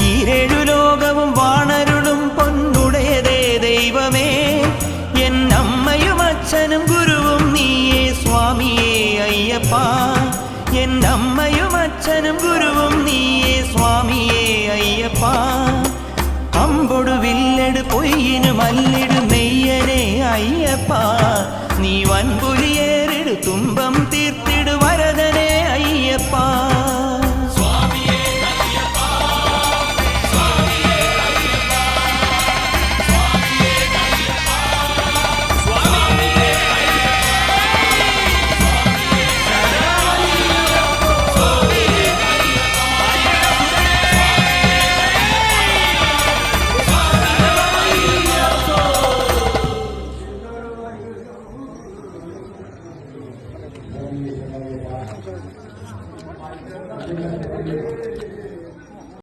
ഈരേഴു ലോകവും വാണരുളും പൊന്നുടയതേ ദൈവമേ എന്നമ്മയും അച്ഛനും ഗുരുവും നീയേ സ്വാമിയേ അയ്യപ്പ എന്നമ്മയും അച്ഛനും ഗുരുവും നീയേ സ്വാമിയേ അയ്യപ്പ അമ്പൊടു വില്ലെടു പൊയ്യിനു മല്ലിടു നെയ്യനെ അയ്യപ്പ നീ വൻപുലിയേറിടു തുമ്പം തീർത്ത